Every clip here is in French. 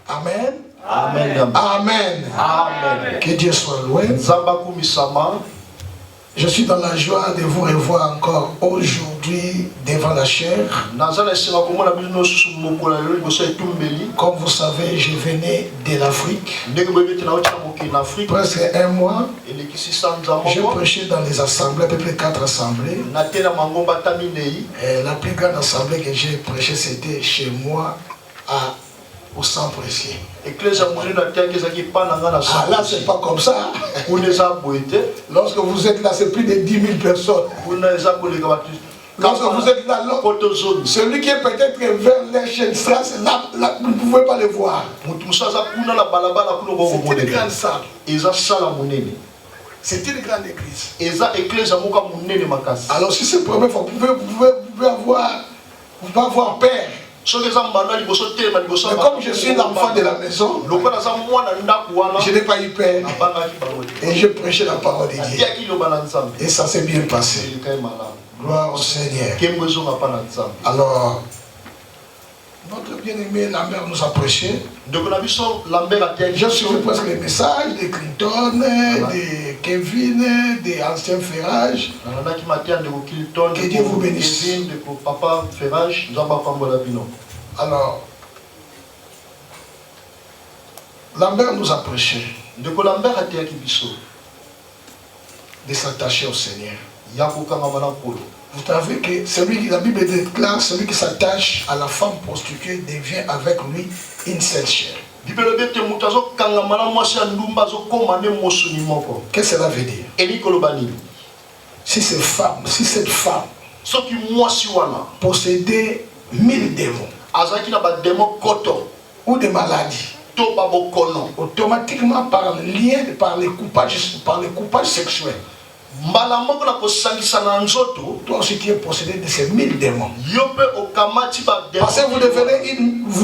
Amen. Amen. Amen. Amen. Que Dieu soit loué. Je suis dans la joie de vous revoir encore aujourd'hui devant la chair. Comme vous savez, je venais de l'Afrique. Presque un mois. J'ai prêché dans les assemblées, à peu près 4 assemblées. Et la plus grande assemblée que j'ai prêchée, c'était chez moi au centre ici. Ah, là, c'est pas comme ça. Lorsque vous êtes là, c'est plus de 10 000 personnes. Lorsque vous êtes là, celui qui est peut-être vers l'Eschenstrasse, là, vous ne pouvez pas le voir. C'est une grande salle. C'est une grande église. Alors si c'est la première fois, vous pouvez avoir peur. Mais comme je suis l'enfant de la maison, je n'ai pas eu peur. Et je prêchais la parole de Dieu. Et ça s'est bien passé. Gloire au Seigneur. Alors, notre bien-aimé Lambert nous a prêché. Je suivi presque les messages de Clinton, de Kevin, de Ancien Ferrage. Que Dieu vous bénisse. Alors, Lambert nous a prêché de s'attacher au Seigneur. Vous savez que celui qui, la Bible déclare, celui qui s'attache à la femme prostituée devient avec lui une seule chair. Qu'est-ce que cela veut dire? Si cette femme possédait 1000 démons ou des maladies, automatiquement par les coupages sexuels, toi aussi tu es possédé de ces 1000 démons. Parce que vous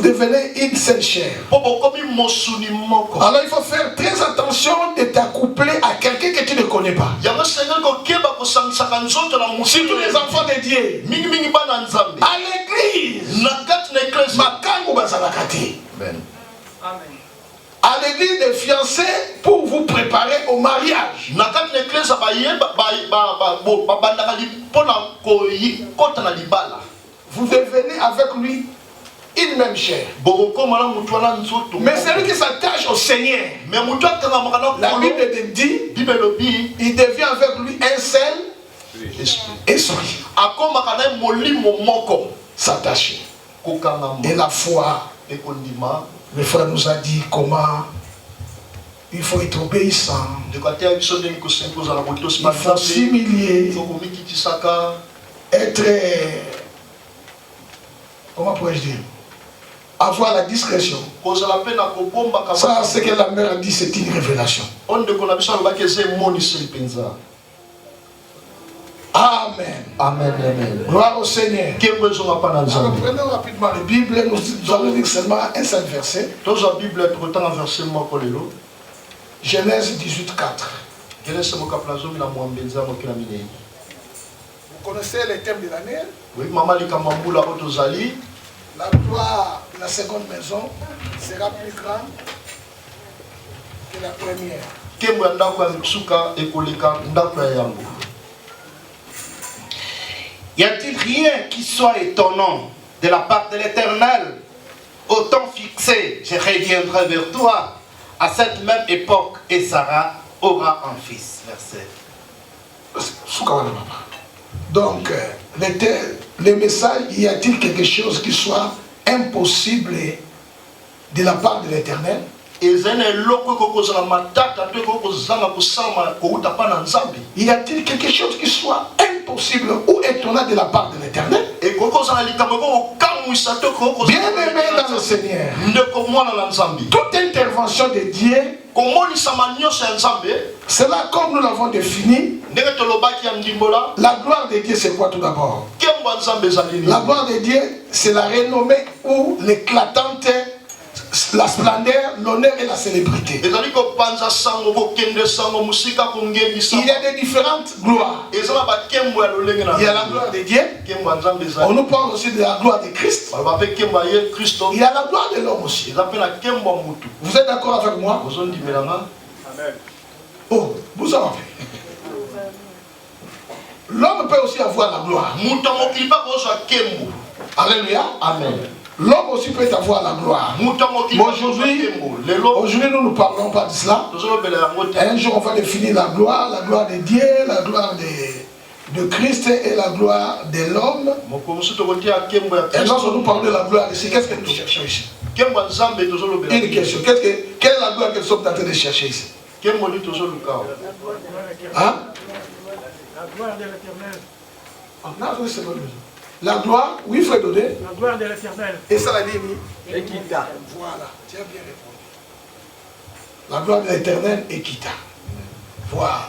devenez une seule chair. Alors il faut faire très attention de t'accoupler à quelqu'un que tu ne connais pas. Surtout les enfants de Dieu. À l'église. Amen. À l'église des fiancés pour vous préparer au mariage. Vous devenez avec lui une même chair. Mais celui qui s'attache au Seigneur, la Bible dit, il devient avec lui un seul esprit. S'attacher. Et la foi, le frère nous a dit comment il faut être obéissant. Il faut s'humilier. Être, comment pourrais-je dire, avoir la discrétion. Ça, ce que la mère a dit, c'est une révélation. Amen. Amen. Amen. Gloire au Seigneur. Alors, prenons rapidement la Bible. Nous allons lire seulement un seul verset. Genèse 18, 4. Vous connaissez les thèmes de l'année? Oui. La gloire de la seconde maison sera plus grande que la première. Y a-t-il rien qui soit étonnant de la part de l'Éternel? Au temps fixé, je reviendrai vers toi. À cette même époque, et Sarah aura un fils. Verset. Donc, les messages, y a-t-il quelque chose qui soit impossible de la part de l'Éternel? Y a-t-il quelque chose qui soit impossible ou étonnant de la part de l'Éternel? Bien aimé dans le Seigneur, toute intervention de Dieu, c'est là comme nous l'avons défini. La gloire de Dieu, c'est quoi tout d'abord? La gloire de Dieu, c'est la renommée ou l'éclatante la splendeur, l'honneur et la célébrité. Il y a des différentes gloires. Il y a la gloire de Dieu. On nous parle aussi de la gloire de Christ. Il y a la gloire de l'homme aussi. Vous êtes d'accord avec moi? Oh, vous savez. L'homme peut aussi avoir la gloire. Alléluia. Amen. L'homme aussi peut avoir la gloire. Aujourd'hui, nous ne parlons pas de cela. Un jour, on va définir la gloire de Dieu, la gloire de Christ et la gloire de l'homme. Et lorsque nous parlons de la gloire ici, qu'est-ce que nous cherchons ici? Une question. Quelle est la gloire que nous sommes en train de chercher ici? Hein? La gloire de l'éternel. La gloire, oui, frère Dodé. La gloire de l'éternel. Et ça l'a dit, Ekita. Voilà, tu as bien répondu. La gloire de l'éternel Ekita. Voilà.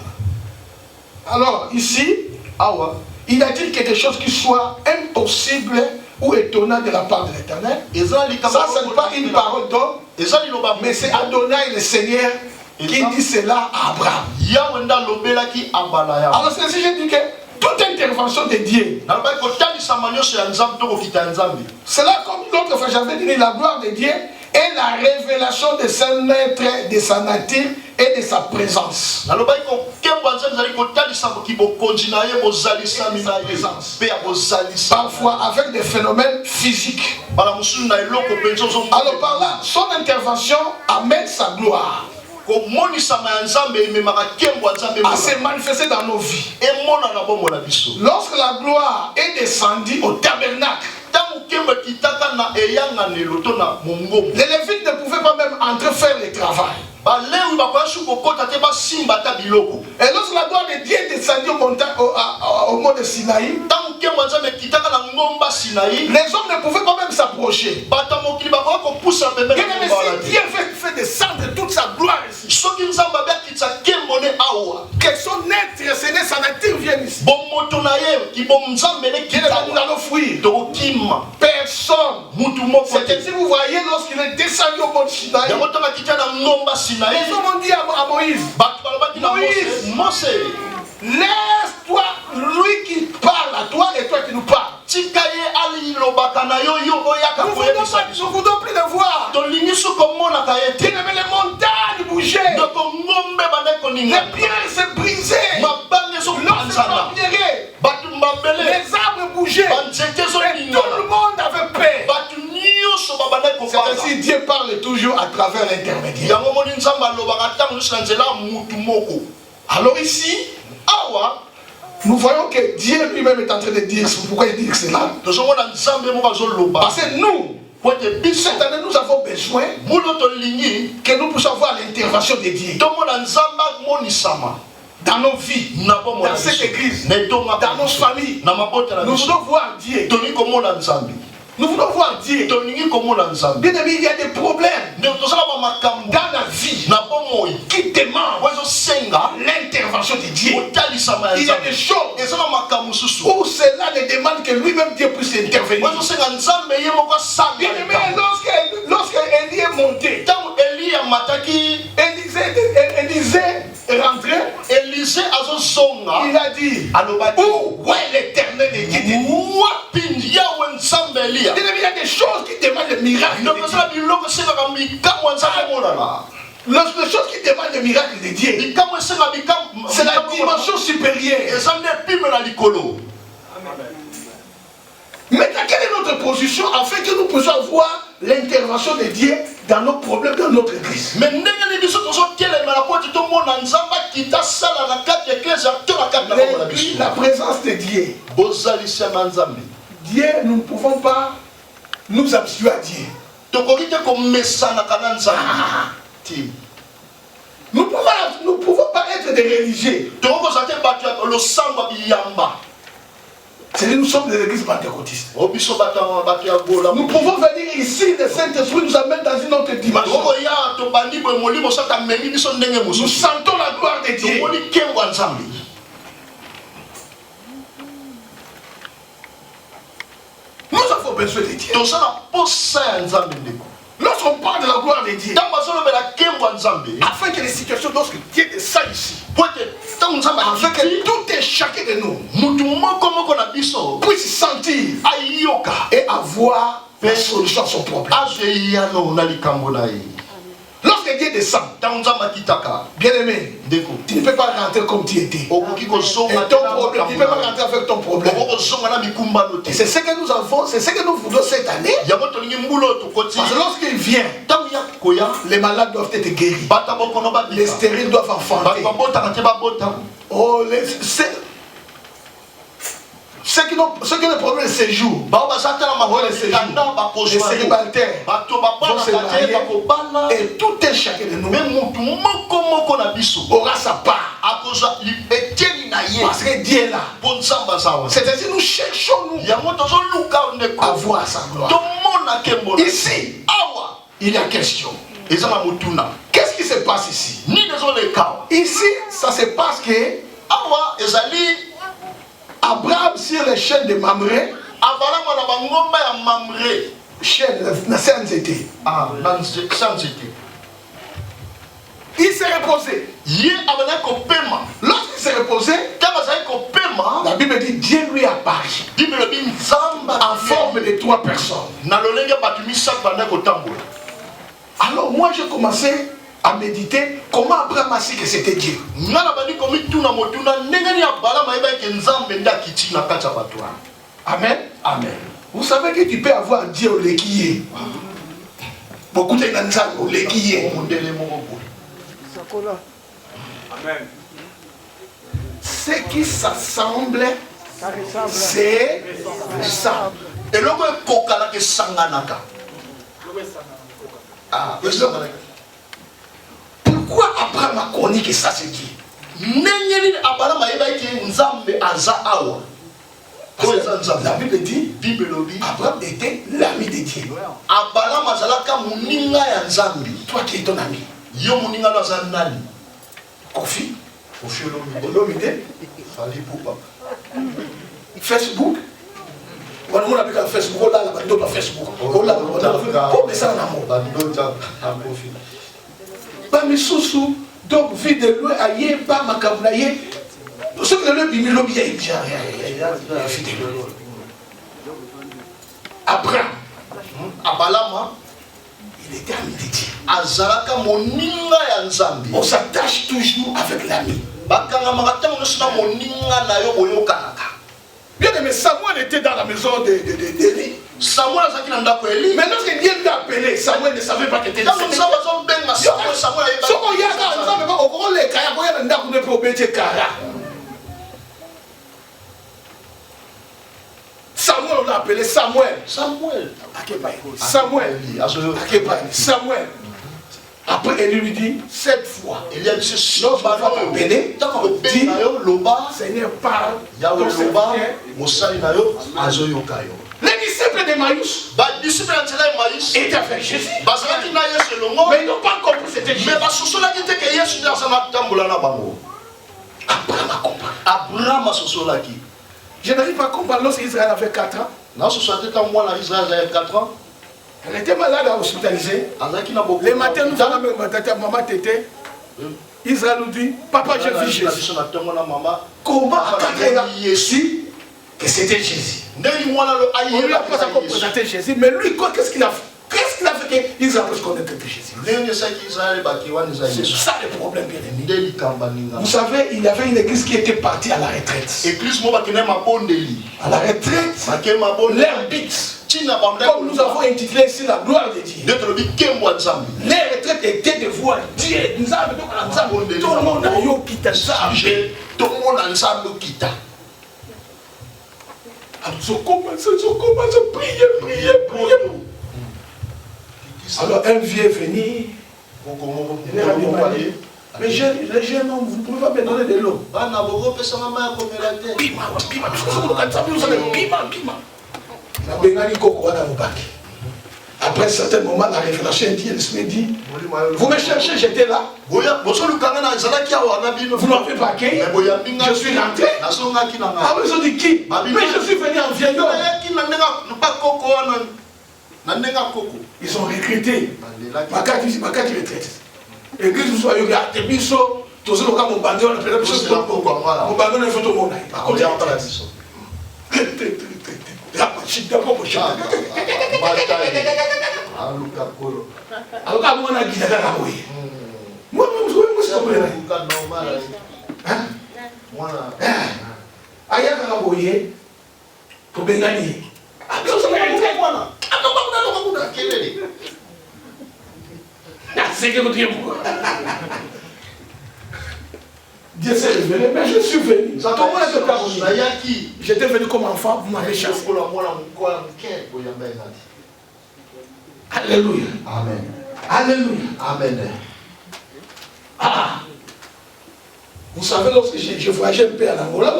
Alors, ici, il a dit quelque chose qui soit impossible ou étonnant de la part de l'éternel. Ça, ce n'est pas une parole d'homme, mais c'est Adonai le Seigneur qui dit cela à Abraham. Alors, c'est ainsi que je dis que toute intervention de Dieu, c'est là comme l'autre fois j'avais dit, la gloire de Dieu est la révélation de son être, de sa nature et de sa présence. Parfois avec des phénomènes physiques. Alors par là, son intervention amène sa gloire à se manifester dans nos vies. Lorsque la gloire est descendue au tabernacle, les Lévites ne pouvaient pas même entrer faire le travail. Et lorsque la gloire de Dieu est descendue au mont de Sinaï, les hommes ne pouvaient pas même s'approcher. Si Dieu fait descendre toute sa gloire ici, que son être, sa nature vienne ici, nous allons fuir. Personne. C'est que si vous voyez lorsqu'il est descendu au mont de Sinaï, les hommes ont dit à Moïse, Moïse, laisse-toi, lui qui parle à toi et toi qui nous parles. Nous ne voulons plus le voir. Les montagnes bougeaient. Les pierres se brisaient. Les arbres bougeaient. Et tout le monde avait peur. C'est ainsi que Dieu parle toujours à travers l'intermédiaire. Alors ici, nous voyons que Dieu lui-même est en train de dire pourquoi il dit cela. Parce que nous, cette année, nous avons besoin que nous puissions avoir l'intervention de Dieu dans nos vies, dans cette église, dans nos familles. Nous voulons voir Dieu. Nous voulons voir Dieu. Bien aimé, il y a des problèmes dans la vie qui demandent l'intervention de Dieu. Il y a des choses où cela ne demande que lui-même Dieu puisse intervenir. Bien aimé, lorsque Élie est monté, Élisée est rentré, il a dit, où est l'éternel de Dieu? Il y a des choses qui demandent le miracle. Les choses qui demandent le miracle de Dieu, c'est la dimension supérieure. Maintenant, quelle est notre position afin que nous puissions avoir l'intervention de Dieu dans nos problèmes, dans notre église? La présence de Dieu. Dieu, nous ne pouvons pas nous habituer à Dieu. Nous ne pouvons pas être des religieux. C'est-à-dire nous sommes des églises pentecôtistes. Nous pouvons venir ici, le Saint-Esprit nous amène dans une autre dimension. Nous sentons la gloire de Dieu. Nous avons besoin de Dieu. Lorsque lorsqu'on parle de la gloire de Dieu, afin que les situations, lorsque Dieu descend ici, afin que tout et chacun de nous puisse sentir et avoir la solution à son problème. Lorsque Dieu descend, bien aimé, tu ne peux pas rentrer comme tu étais. Et ton problème, tu ne peux pas rentrer avec ton problème. Et c'est ce que nous avons, c'est ce que nous voulons cette année. Parce que lorsqu'il vient, les malades doivent être guéris. Les stériles doivent enfanter. Oh, ceux qui ont le problème de séjour, les célibataires, et tout un chacun de nous aura sa part. Parce que Dieu est là. C'est ainsi que nous cherchons à voir sa gloire. Ici, il y a question. Qu'est-ce qui se passe ici? Ici, ça se passe que Abraham sur les chaînes de Mamré, chaîne, il s'est reposé. Lorsqu'il s'est reposé, la Bible dit Dieu lui apparaît en forme de 3 personnes. Alors moi j'ai commencé à méditer comment Abraham a su que c'était Dieu. Amen. Amen. Vous savez que tu peux avoir Dieu au léguier. Beaucoup de gens au léguier. Amen. Ce qui s'assemble, c'est ça. Et l'homme est kokala que sanganaka. Pourquoi Abraham a connu que ça c'est Dieu? La Bible dit Abraham était l'ami de Dieu. Toi qui es ton ami. Kofi. Facebook. On a Facebook, on a Facebook. On a Facebook. Donc, vie de loin, aïe, pas ma cabraye. Ce que le bimi lobby a dit, Abraham, Abalama, il était ami de Dieu. On s'attache toujours avec l'ami. Bien aimé, Samuel était dans la maison d'Élie. Mais lorsque Dieu lui a appelé, Samuel ne savait pas que c'était Samuel. Samuel, on l'a appelé Samuel. Samuel. Après, Élie lui dit 7 fois. Lorsqu'on va t'appeler, dis Seigneur, parle. Les disciples d'Emmaüs étaient avec Jésus. Mais ils n'ont pas compris que c'était Jésus. Abraham a compris. Je n'arrive pas à comprendre lorsqu'Israël avait 4 ans. Elle était malade à hospitaliser. Les matins, nous allons avec maman Tété. Israël nous dit, papa, j'ai vu Jésus. Comment à 4 ans ici que c'était Jésus? On ne lui a pas encore présenté Jésus, mais lui, qu'est-ce qu'il a fait? Qu'est-ce qu'il a fait qu'Israël puisse connaître que Jésus? C'est ça le problème, bien aimé. Vous savez, il y avait une église qui était partie à la retraite. À la retraite, leur but, comme nous avons intitulé ici la gloire de Dieu. Les retraites étaient de voir Dieu. Tout le monde a eu quitté ça. Tout le monde a quitté. Ils ont commencé à prier. Alors un vieux est venu. Mais les jeunes hommes, vous ne pouvez pas me donner de l'eau. Après un certain moment, la révélation dit, l'esprit dit, vous me cherchez, j'étais là. Vous ne m'avez pas accueilli. Je suis rentré. Ah, ils ont dit qui? Mais je suis venu en vieillard. Ils sont recrutés. Ma carte retraite. Et que vous soyez regardés, biso, tous ceux qui ont mon bandé, on a fait la chose. Mon bandé, on a fait tout le monde. On est en train de dire. Alors, on a dit à moi, je Dieu s'est révélé, mais je suis venu. J'étais venu comme enfant, vous m'avez chassé. Alléluia. Amen. Alléluia. Amen. Ah. Vous savez, lorsque je voyageais un peu à l'Angola,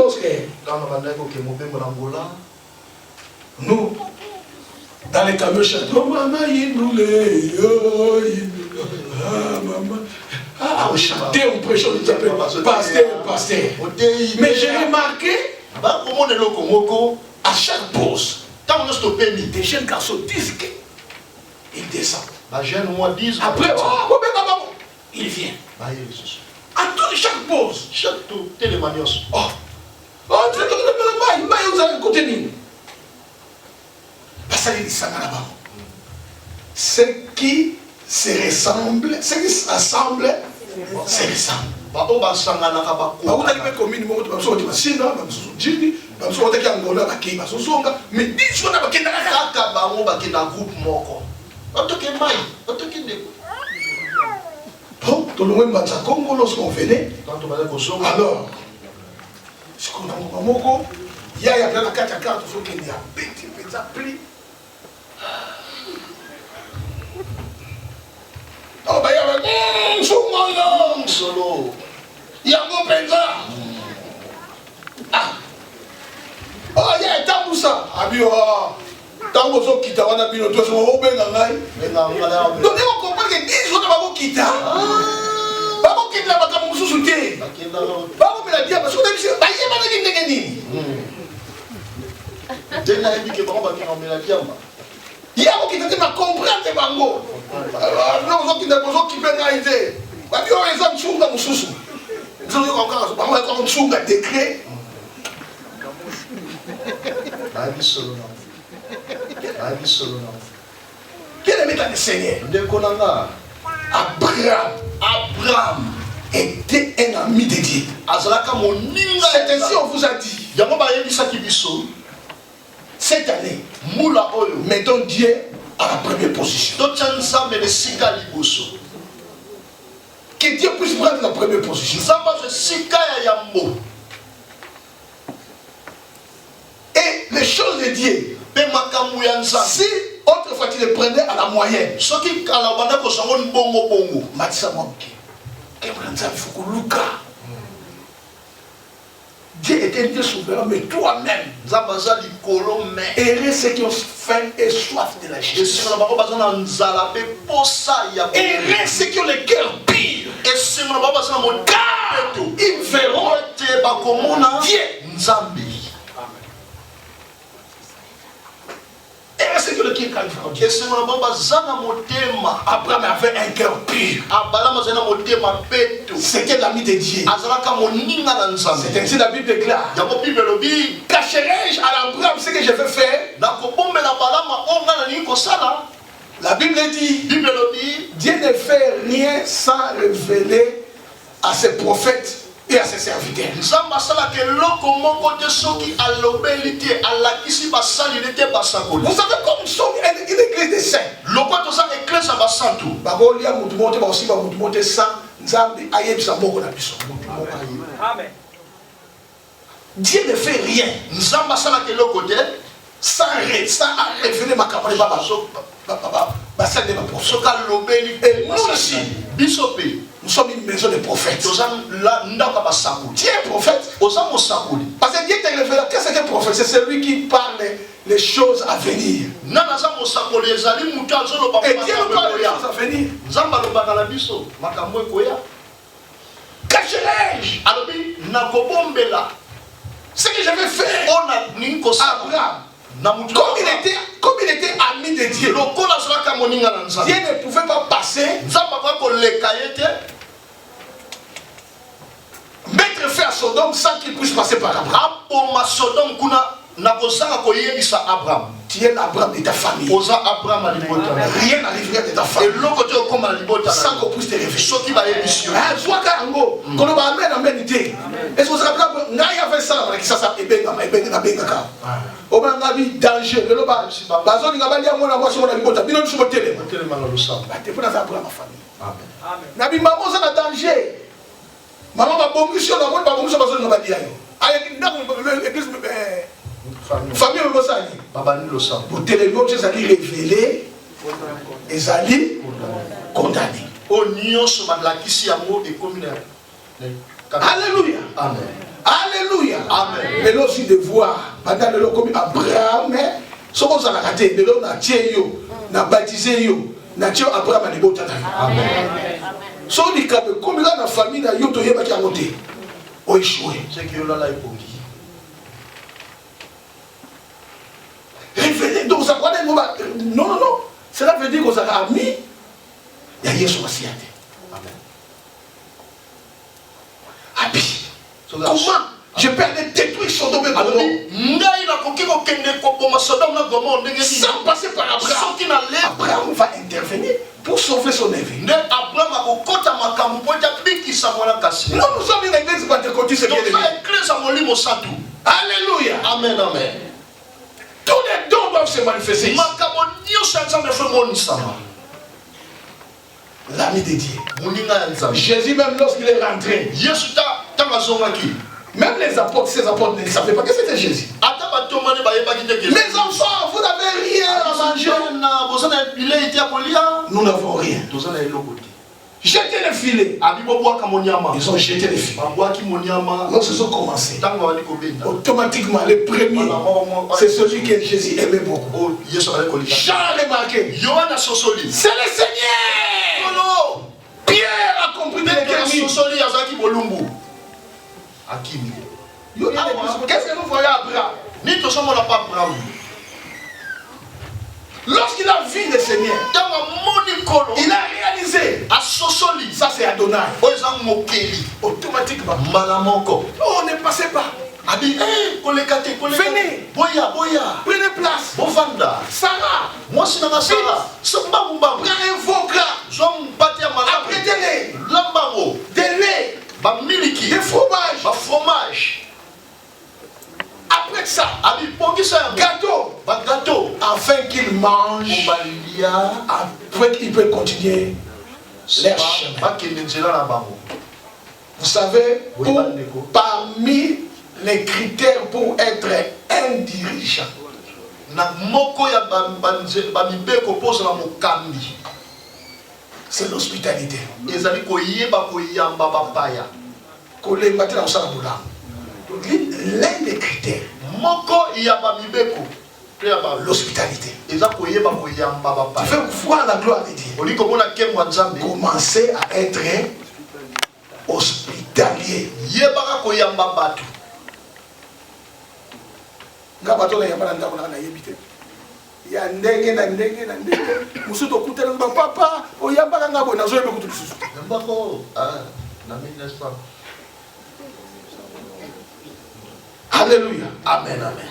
nous, dans les camions chantons, maman, on chantait, on prêchait, on disait pasteur. Mais j'ai remarqué, à chaque pause, des jeunes garçons disent qu'ils descendent. Après, il vient. À chaque pause. Ce qui se ressemble, ce qui se rassemble, se ressemble. Lorsqu'on venait, alors, il y a plein de cartes à cartes, il faut qu'il y ait un petit peu d'appli. Oh, ben, il y a solo. Il y a mon penza. Ah. Oh, il y a un tamboussa. Ah, bien, tamboussa qui t'a dit, tu as un ben donc, on comprend que 10 jours de quitter. Babo qui n'a pas comme vous soutenez. Babo qui l'a dit, parce que vous avez dit, bah, il y a pas de guinée. Il y a qui t'a dit, ma comprendre tes bango. Alors, nous, qui n'a pas qui peut réaliser. Bah, il y a un exemple, nous sommes nous sommes encore, comme sous un décret. Quel est le méthode du Seigneur? Abraham était un ami de Dieu. C'est ainsi on vous a dit. Cette année, mettons Dieu à la première position. Que Dieu puisse prendre la première position. Et les choses de Dieu, si autrefois tu les prenais à la moyenne, Dieu était un Dieu souverain, mais toi-même, errer ceux qui ont faim et soif de la justice. Errer ceux qui ont le cœur pire. Car ils verront Dieu. Et c'est que le qui Abraham avait un cœur pur. C'était l'ami de Dieu. C'est ainsi la Bible déclare. Cacherai-je à l'Abraham ce que je vais faire? La Bible dit, Dieu ne fait rien sans révéler à ses prophètes et à ses serviteurs. Vous savez comme nous sommes une église de saints. Dieu ne fait rien sans révéler ma camarade. Et nous aussi, nous sommes une maison de prophètes. Dieu est prophète. Parce que Dieu t'a révélé. Qu'est-ce qu'un prophète? C'est celui qui parle les choses à venir. Et Dieu nous parle les choses à venir. Cacherai-je ce que je vais faire? Abraham, comme il était comme il était ami de Dieu, Dieu ne pouvait pas passer, mettre fin à Sodome sans qu'il puisse passer par Abraham. Tu es l'Abraham de ta famille. Rien n'arriverait de ta famille sans qu'on puisse te révéler. Est-ce que vous avez ça qui ça danger. Famille pour télévision, c'est ça qui révélé et Zali condamné. Alléluia. Amen. Alléluia. Amen. Mais là aussi de voir pendant le comme Abraham, ce qu'on a raté, de l'eau n'a yo, n'a baptisé yo, n'a tiré Abraham à l'époque. Amen. So dit que comme là la famille n'a yo to yeba qui a monté, o échoué. C'est que là là il faut. Révéler, donc ça croit non, non, non. Cela veut dire qu'on a mis, il y a Yeshua Siate. Amen. Abi, comment je peux aller détruire Sodome et Gomorrhe sans passer par Abraham? Abraham va intervenir pour sauver son évêque. Non, nous sommes une église pentecôtiste. Alléluia. Amen, amen. Tous les dons doivent se manifester ici. L'ami de Dieu. Jésus, même lorsqu'il est rentré, même les apôtres, ces apôtres ne savaient pas que c'était Jésus. Les enfants, vous n'avez rien à manger. Nous n'avons rien. Jetez les filets. Ils ont jeté les filets. Lorsqu'ils se sont commencés, automatiquement, le premier, c'est celui que Jésus aimait beaucoup. Jean a remarqué. C'est le Seigneur. Pierre a compris de l'éternité. Qu'est-ce que nous voyons Abraham? Lorsqu'il a vu le Seigneur, il a réalisé. Ça c'est Adonai. Automatiquement. Oh, ne passez pas. Venez. Prenez place. Sarah. Prenez vos gras. Apprêtez-les. Des laits. Des fromages. Après ça, gâteau, afin qu'il mange, après qu'il peut continuer leur chemin. Vous savez, parmi les critères pour être un dirigeant, c'est l'hospitalité. L'un des critères, l'hospitalité. Tu veux voir la gloire de Dieu. Commencer à être hospitalier. Alléluia. Amen, amen.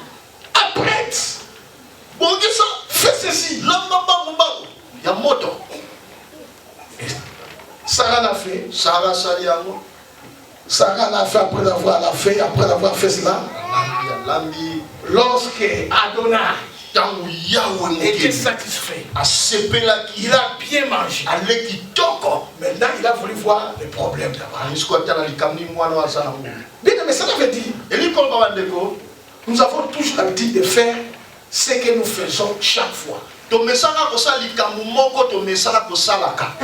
Après, fais ceci. Sarah l'a fait. Sarah l'a fait après avoir fait cela. Lorsque Adonai était satisfait, il a bien mangé. Maintenant, il a voulu voir les problèmes d'Abraham. Bien, mais ça veut dire, nous avons toujours l'habitude de faire ce que nous faisons chaque fois. Est-ce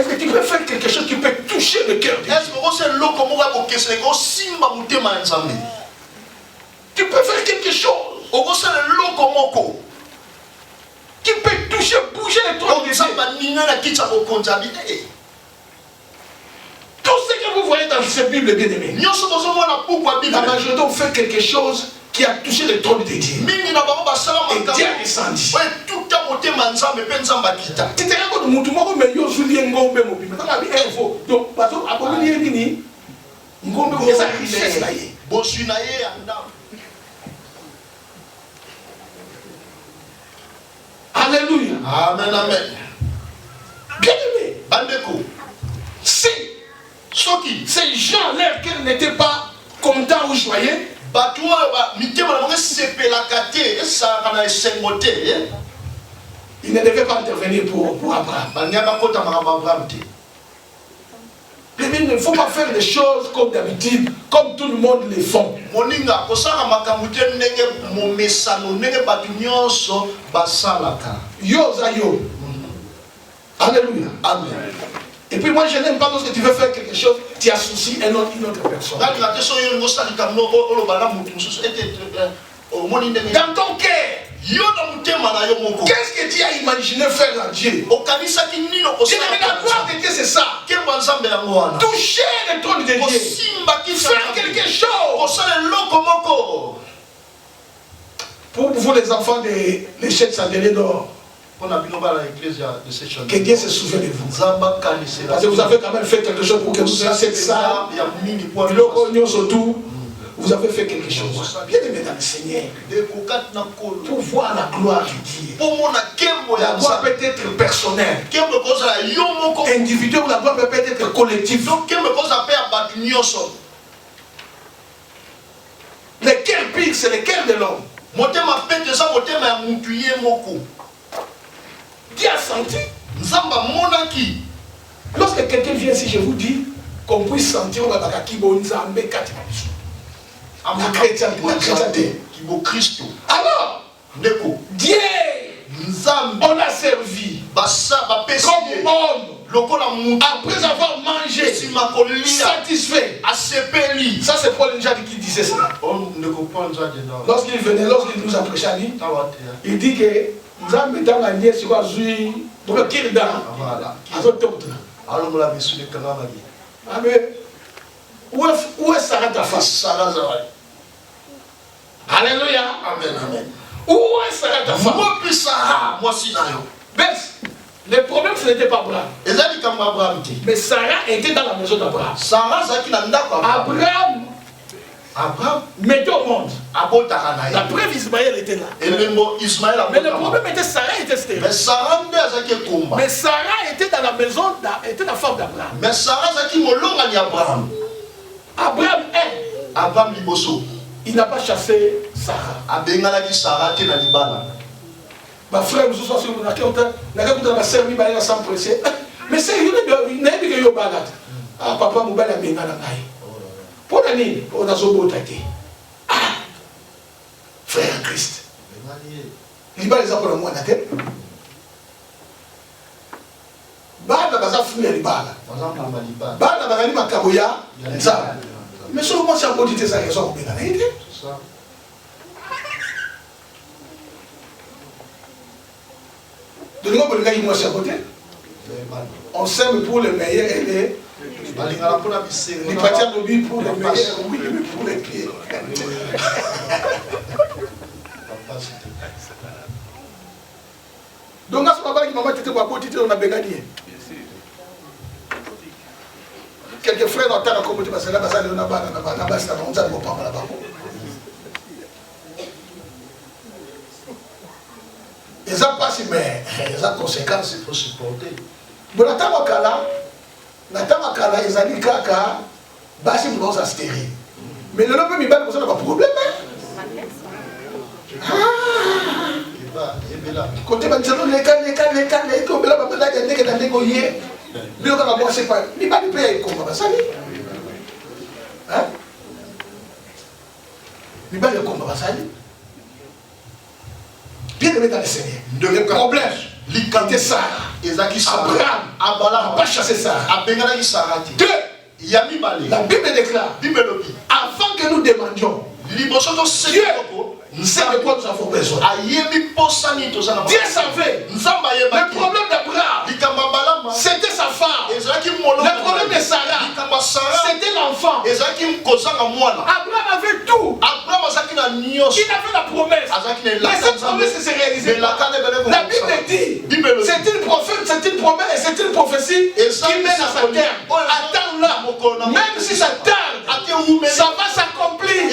que tu peux faire quelque chose qui peut toucher le cœur de Dieu? Tu peux faire quelque chose qui peut toucher, bouger les trônes de Dieu. Tout ce que vous voyez dans cette Bible, bien aimé, la majorité ont fait quelque chose qui a touché le trône de Dieu. Et Dieu est descendu. Tu te rends compte, Moutoumoko, mais yo Julien Ngombe, mais quand on a dit info, donc, parce que Abomi Nini, Ngombe, c'est sa richesse là. Alléluia. Amen, amen. Bien aimé. Bandeko. Si ces gens, leur cœur n'était pas contents ou joyeux, il ne devait pas intervenir pour Abraham. Il ne faut pas faire des choses comme d'habitude, comme tout le monde les font. Yo za yo. Alléluia. Amen. Et puis moi je n'aime pas lorsque tu veux faire quelque chose, tu associes une autre personne. Dans ton cœur, qu'est-ce que tu as imaginé faire à Dieu? Tu n'as la gloire de Dieu, c'est ça. Toucher le trône de Dieu. Faire quelque chose. Pour vous les enfants de l'échelle Sandélé d'or, que Dieu se souvienne de vous. Parce que vous avez quand même fait quelque chose pour que vous fassiez ça. Vous avez fait quelque chose. Bien aimé dans le Seigneur. Pour voir la gloire de Dieu. La gloire peut être personnelle, individuelle, ou la gloire peut être collective. Le cœur pire, c'est le cœur de l'homme. Dieu a senti. Lorsque quelqu'un vient ici, je vous dis qu'on puisse sentir la chrétienté. Alors, Dieu, on a servi comme homme. Après avoir mangé, satisfait. Ça c'est Paul Njadi qui disait ça. Lorsqu'il venait, lorsqu'il nous a prêché, il dit que nous avons mis dans la nièce sur la zui, pour le kirdan. Où est Sarah ta femme? Alléluia. Amen, amen. Où est Sarah ta femme? Le problème ce n'était pas Abraham. Mais Sarah était dans la maison d'Abraham. Abraham mettait au monde. La preuve, Ismaël était là. Mais le problème était Sarah était stérile. Mais Sarah était dans la maison, était la femme d'Abraham. Abraham il n'a pas chassé Sarah. Ma frère, vous soyez sur la sœur, sans presser. Mais c'est une papa, mon bel ami, pour l'année, on a son beau taquet. Ah, frère Christ. Il va les appeler à moi, d'accord? Bana baza fumé libala. Bana bagani makaboya. Ça. Mais seulement si on peut dire ça, ils sont bien aidés. C'est ça. De nous, on regarde moi sur côté. On s'aime pour le meilleur et les. Les pâtiers de vie pour les meilleurs, oui, mais pour les pieds. Donc, à ce moment-là, il m'a dit que on a bégani. Quelques frères dans la communauté, parce que là, on a là-bas. Ils ont passé, mais ils ont conséquences, il faut supporter. Bon, la tamakala, ils ont dit que basi mounos a stérile. Mais le lobby, il n'y a pas de problème. Côté Banzano, les cas, mais on va voir, c'est pas. Il va payer comme ça. Hein? Il va le combattre ça. Bien aimé dans le Seigneur. Le problème, c'était ça. Abraham n'a pas chassé ça. Deux, la Bible déclare, avant que nous demandions, Dieu sait de quoi nous avons besoin. Dieu savait. Le problème d'Abraham, c'était sa femme. Le problème de Sarah, c'était l'enfant. Abraham avait tout. fait la promesse. Mais cette promesse s'est réalisée. La Bible dit, c'est une promesse et c'est une prophétie qui mène à sa terre. Attends-la. Même si ça tarde, ça va s'accomplir.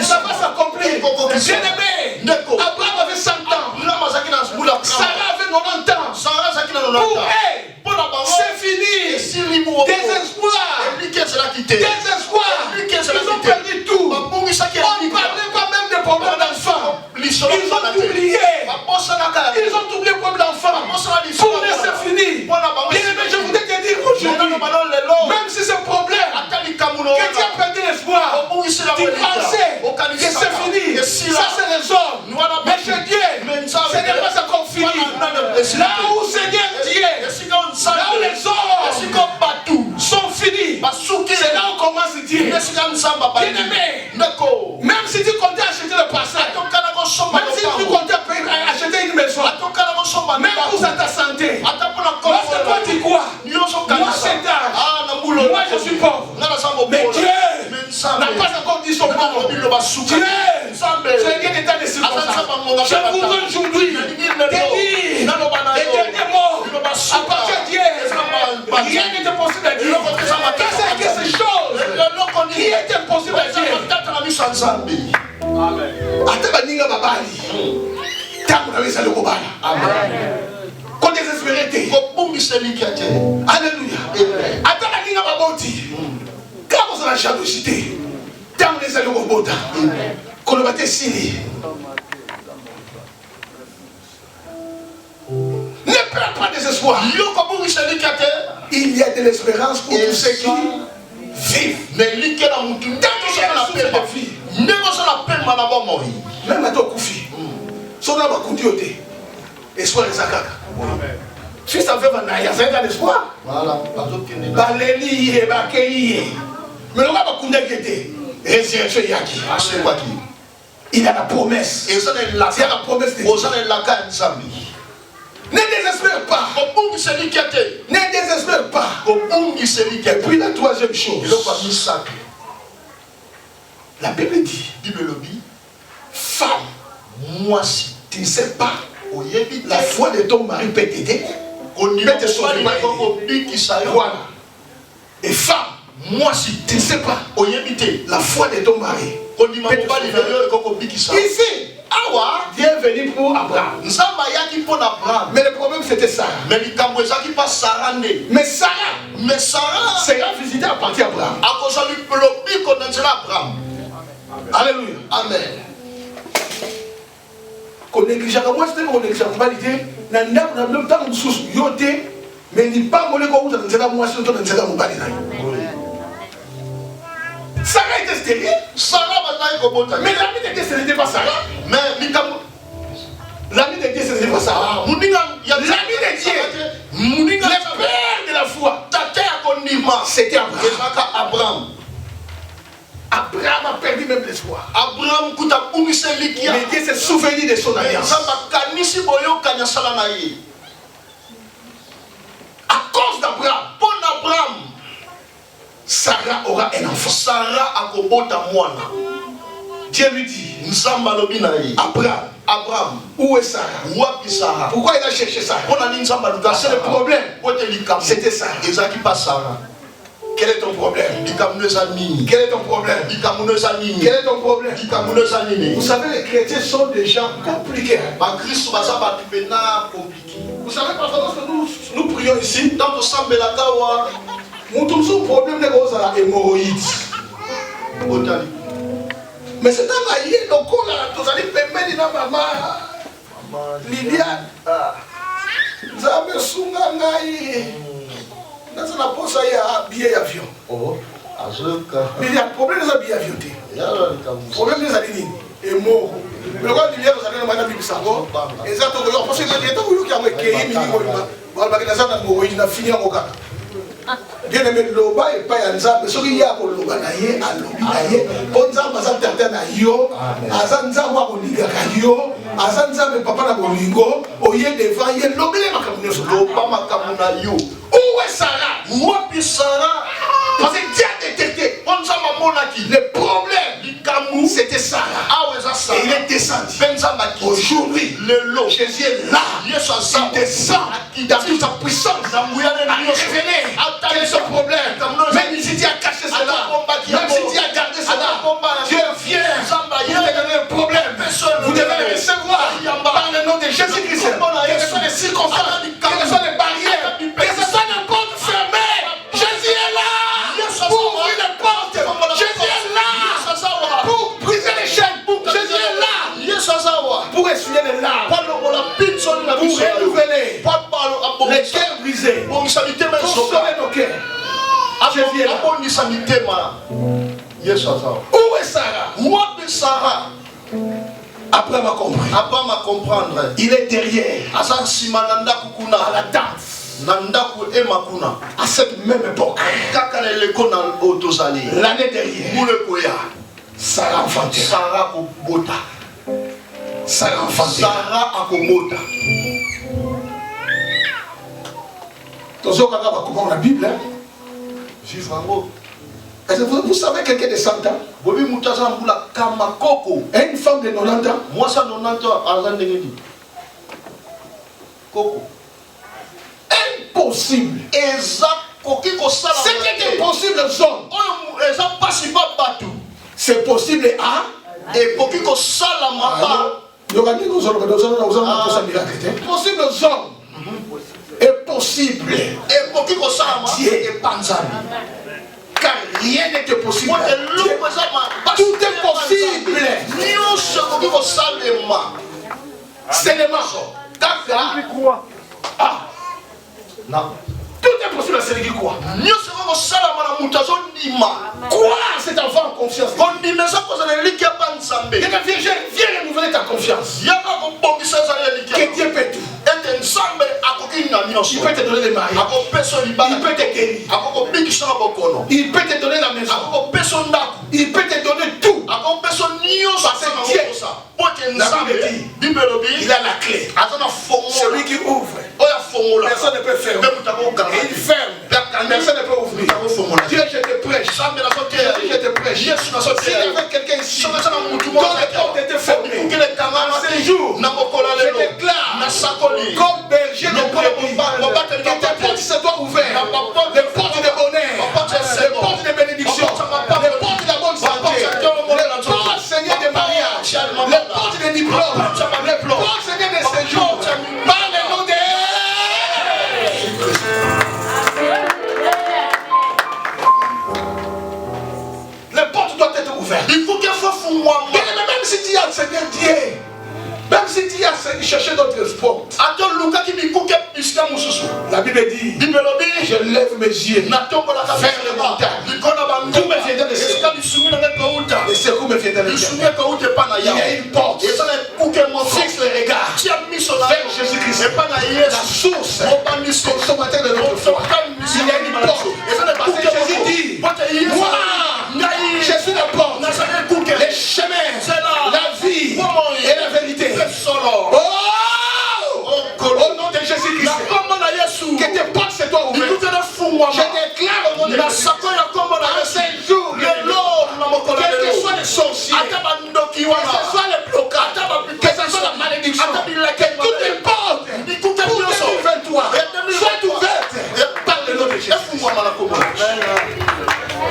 Ça va s'accomplir. Bien-aimé, Abraham avait 100 ans. Sarah avait 90 ans. Pour elle, c'est fini. Désespoir. Désespoir. Ils ont perdu tout. On ne parlait pas même des problèmes d'enfants. Ils ont oublié. Ils ont oublié le problème d'enfants. Pour eux, c'est fini. Bien-aimé, je voudrais te dire aujourd'hui, même si ce problème, que tu as perdu l'espoir, tu pensais que c'est fini. Ça, c'est les hommes. Mais chez Dieu, ce n'est pas encore fini. Là où Seigneur Dieu, là où les hommes sont finis, c'est là où commence Dieu. Bien-aimé, même si tu comptais acheter le passage, même si tu comptais acheter une maison, même pour ta santé, lorsque toi tu crois, moi c'est tard, moi je suis pauvre, mais Dieu n'a pas encore dit son pauvre. Dieu, c'est bien l'état de circonstances. Je voudrais aujourd'hui te dire les derniers mots à partir de Dieu. Rien n'est impossible à Dieu. Qu'est-ce que ces choses qui est impossible à Dieu? Ata baninga babali. Tangu na weza lokobala. Amen. Ko désespéré te. Ko bungisa likiate. Alléluia. Ata baninga baboti. Quand on a jalousie, tangu na weza lokobota. Ko lo bate sini. Ne perds pas désespoir. Il y a de l'espérance pour tous ceux qui vivent. Mais même à ton koufi, son âme a conduit au thé. Espoir et zakaka. Si ça fait un aïe, c'est un espoir. Voilà. Baléli et Bakei. Mais le gars va conduire qui était. Résurrection Yaki. Il a la promesse. Il y a la promesse de Dieu. Ne désespère pas. Ne désespère pas. Et puis la troisième chose. La Bible dit. Femme, moi si tu ne sais pas, la foi de ton mari peut t'aider. Peut te sauver. Voilà. Et femme, moi si tu ne sais pas, la foi de ton mari peut te sauver. Ici. Dieu est venu pour Abraham. Mais le problème c'était Sarah. Mais Sarah sera visitée à partir d'Abraham. Alléluia. Amen. Qu'on néglige moi c'était qu'on néglige pas l'idée. Na même temps nous sous yoté mais il pas molé qu'on vous dans moi c'est dans cette mon bali. Sarah était stérile. Mais l'ami de Dieu ce n'était pas Sarah. Mais l'ami de Dieu ce n'était pas Sarah. L'ami de Dieu, le père de la foi, c'était Abraham. Abraham a perdu même l'espoir. Mais Dieu s'est souvenu de son alliance. À cause d'Abraham, Sarah aura un enfant. Dieu lui dit, Abraham, où est Sarah? Pourquoi il a cherché Sarah? C'est le problème. C'était Sarah. Quel est ton problème? Quel est ton problème? Quel est ton problème? Vous savez, les chrétiens sont des gens compliqués. Vous savez, parfois, lorsque nous prions ici, nous avons un problème de hémorroïdes. Mais c'est un maillé, donc on a dit que maman Liliane, vous avez soungangaï. Dans la poste, il y a billet d'avion. Mais il y a un problème des billets d'avion. Le problème des alignes est mort. Mais le problème des billets d'avion, c'est que ça va. Et ça, tu as pensé que tu as fini en Oka. Bien aimé, loba et pas yanza, mais ce qu'il y a pour loba naïe, à lobi naïe, bonza mazan terre naïo, azanza wa oliga kayo, azanza me papa na bolingo, oye devant ye lobele makamuno so loba makamuna yo. Où est Sarah? Moi puis Sarah, parce que Dieu a détecté, bonza mamonaki. Le problème, c'était Sarah. Ah ouais, ça il est descendu. Aujourd'hui, Jésus est là. Il descend dans toute sa puissance à révéler quel est son problème. Même si Dieu a caché cela, même si Dieu a gardé cela, Dieu vient pour te donner un problème. Vous devez le recevoir par le nom de Jésus-Christ. Quelles que soient les circonstances, quelles que soient les barrières, que ce soit une porte fermée, Jésus est là pour ouvrir les portes. Jésus est là pour briser les chaînes. Jésus est là pour essuyer les larmes, pour renouveler les cœurs brisés, pour sauver nos cœurs. Jésus est là. Où est Sarah? Après m'a comprendre. Il est derrière. À la tente. À cette même époque. L'année derrière. Sarah enfantait. Sarah akobota. Comment la Bible, hein? Est-ce que vous savez quelqu'un de 100 ans? Et une femme de 90 ans? Moi, ça 90 ans. Impossible. Ce qui est impossible aux hommes, c'est possible à. Et pour que ça la possible aux hommes est possible. Et pour que ça Dieu. Car rien n'est possible. Tout est possible. C'est le marteau. Non. Tout est possible à celui qui croit. Croire cet enfant en confiance. Viens renouveler ta confiance. Que Dieu peut tout. Il peut te donner les mariages. Il peut te guérir. Il peut te donner la maison. Il peut te donner tout. Parce que Dieu, la Bible dit, il a la clé. Celui qui ouvre, personne ne peut fermer. Et il ferme, personne ne peut ouvrir. Dieu, je te prêche. Je te prêche. S'il y avait quelqu'un ici dont la porte était fermée, en ces jours, je déclare comme berger de brebis que tes portes se doivent ouvertes. Les portes de bonheur, les portes de bénédiction, les portes de la bonne santé, les portes, Seigneur, de mariage, les portes de diplôme, les portes, Seigneur, de séjour, par le nom de les portes doivent être ouvertes. Il faut qu'il fasse moi. Même si tu as le Seigneur Dieu, même si tu as cherché d'autres espoirs. La Bible dit, je lève mes yeux vers le montagne. Tout me vient dans le ciel. Les secours me viennent dans le ciel. Il y a une porte. Fixe les regards vers Jésus-Christ, la source consommateur de notre foi. Il y a une porte. Parce que Jésus dit, moi, je suis la porte, les chemins, la vie et la vérité. Oh! Au nom de Jésus-Christ, que tes portes se doivent ouvrir. Je déclare au nom de Jésus-Christ, ces jours, quels que soient les sorciers, que ce soit les blocages, que ce soit la malédiction, que toutes les portes pour 2023 soient ouvertes par le nom de Jésus.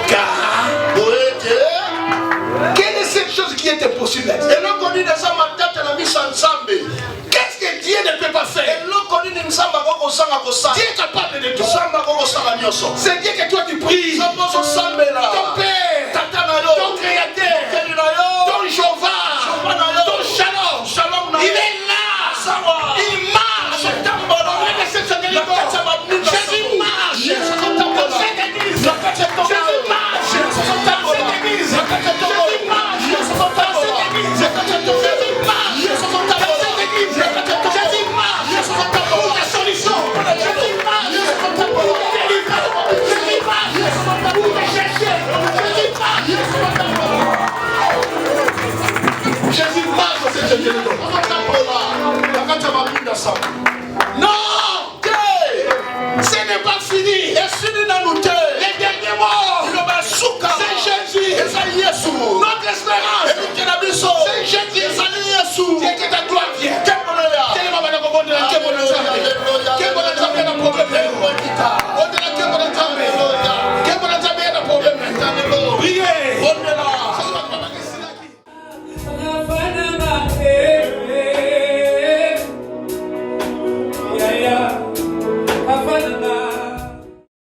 Car quelle est cette chose qui est impossible à dire? Qu'est-ce que Dieu ne peut pas faire? Dieu est capable de tout. C'est Dieu que toi tu pries. Ton Père, ton Créateur, ton Jéhovah, ton Shalom. Il est là. Il marche. Jésus marche. Dans cette église. Jésus marche. Dans cette église. Jésus marche. Dans cette église. Jésus marche. Dans cette église. Jésus marche. Pour ta solution. Jésus marche. Pour ta délivrance. Jésus marche. Pour te chercher. Jésus marche dans cette église. Non! Ce n'est pas fini. Les derniers mots. C'est Jésus. Notre espérance.